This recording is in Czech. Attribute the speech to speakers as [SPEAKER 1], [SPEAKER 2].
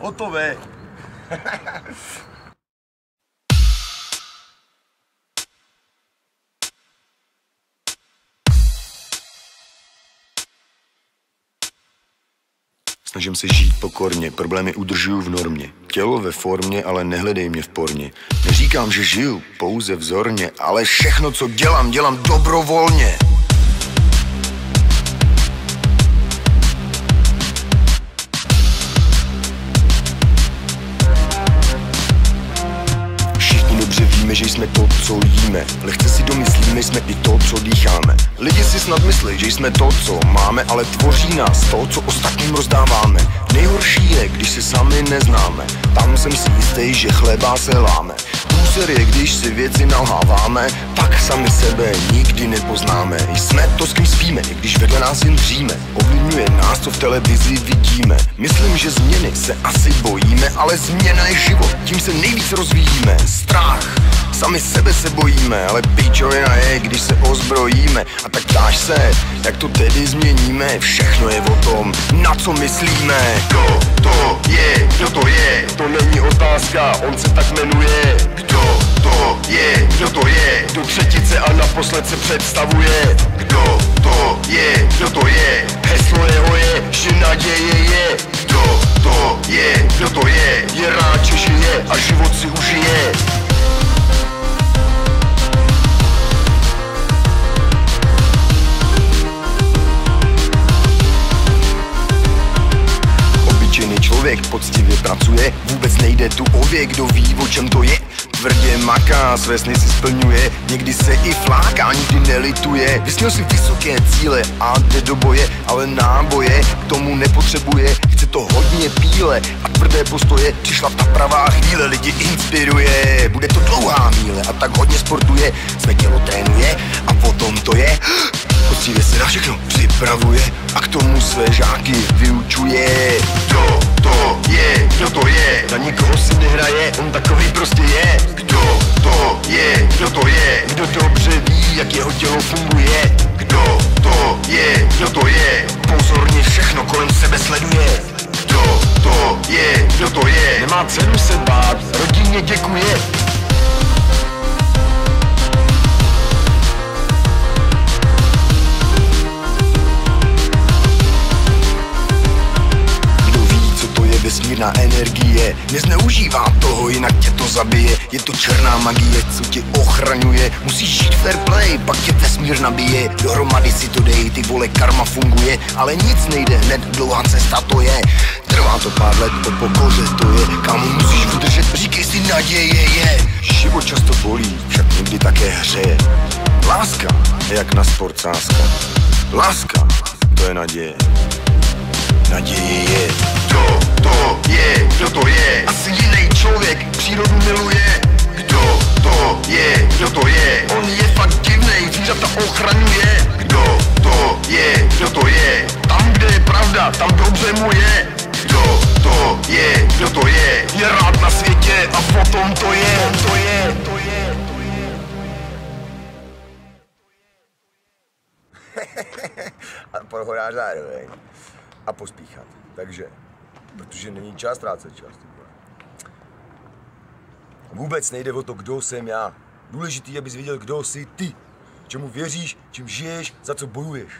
[SPEAKER 1] Hotové.
[SPEAKER 2] Snažím se žít pokorně, problémy udržuju v normě. Tělo ve formě, ale nehledej mě v porně. Neříkám, že žiju pouze vzorně, ale všechno, co dělám, dělám dobrovolně. Všichni dobře víme, že jsme to, co jíme. Lehce si domyslíme, jsme i to, co dýcháme. Lidi si snad myslí, že jsme to, co máme, ale tvoří nás to, co ostatním rozdáváme. Nejhorší je, když se sami neznáme. Tam jsem si jistý, že chleba se láme. Průser je, když si věci nalháváme, pak sami sebe nikdy nepoznáme. Jsme to, s kým spíme, i když vedle nás jen dříme. Ovlivňuje nás, co v televizi vidíme. Myslím, že změny se asi bojíme, ale změna je život, tím se nejvíc rozvíjíme. Strach, sami sebe se bojíme, ale pičovina je, když se ozbrojíme. A tak ptáš se, jak to tedy změníme? Všechno je o tom, na co myslíme. Kdo to je, kdo to je? To není otázka, on se tak jmenuje. Kdo to je, kdo to je? Do třetice a naposled se představuje. Kdo to je, kdo to je? Heslo jeho je, že naděje je. Kdo to je, kdo to je? Je rád, že žije a život si užije. Člověk poctivě pracuje, vůbec nejde tu o věk, kdo ví, o čem to je. Tvrdě maká, své sny si splňuje, někdy se i fláká, nikdy nelituje. Vysněl si vysoké cíle a jde do boje, ale náboje k tomu nepotřebuje. Chce to hodně píle a tvrdé postoje, přišla ta pravá chvíle, lidi inspiruje. Bude to dlouhá míle a tak hodně sportuje, své tělo trénuje a potom to je. Poctivě se na všechno připravuje a k tomu své žáky vyučuje. Kdo to je, kdo to je? Na nikoho si nehraje, on takový prostě je. Kdo to je, kdo to je? Kdo dobře ví, jak jeho tělo funguje. Kdo to je, kdo to je? Pozorně všechno kolem sebe sleduje. Kdo to je, kdo to je? Nemá cenu se bát, rodině děkuje. Vesmírná energie, nezneužívá toho, jinak tě to zabije. Je to černá magie, co tě ochraňuje. Musíš žít fair play, pak tě vesmír nabije. Dohromady si to dej, ty vole, karma funguje. Ale nic nejde hned, dlouhá cesta to je. Trvá to pár let, o pokoře to je. Kámo, musíš vydržet, říkej si, naděje je. Život často bolí, však někdy také hřeje. Láska je jak na sport sázka. Láska, to je naděje. Naděje je. Kdo to je, kdo to je? Asi jiný člověk přírodu miluje. Kdo to je, kdo to je? On je fakt divnej, zvířata ochraňuje. Kdo to je, kdo to je? Tam, kde je pravda, tam dobře mu je. Kdo to je, kdo to je? Je rád na světě a potom to je, to je, to je, to je.
[SPEAKER 1] A prohodáš zároveň. A pospíchat. Takže, protože není čas ztrácet čas. Vůbec nejde o to, kdo jsem já. Důležitý, abys věděl, kdo jsi ty. Čemu věříš, čím žiješ, za co bojuješ.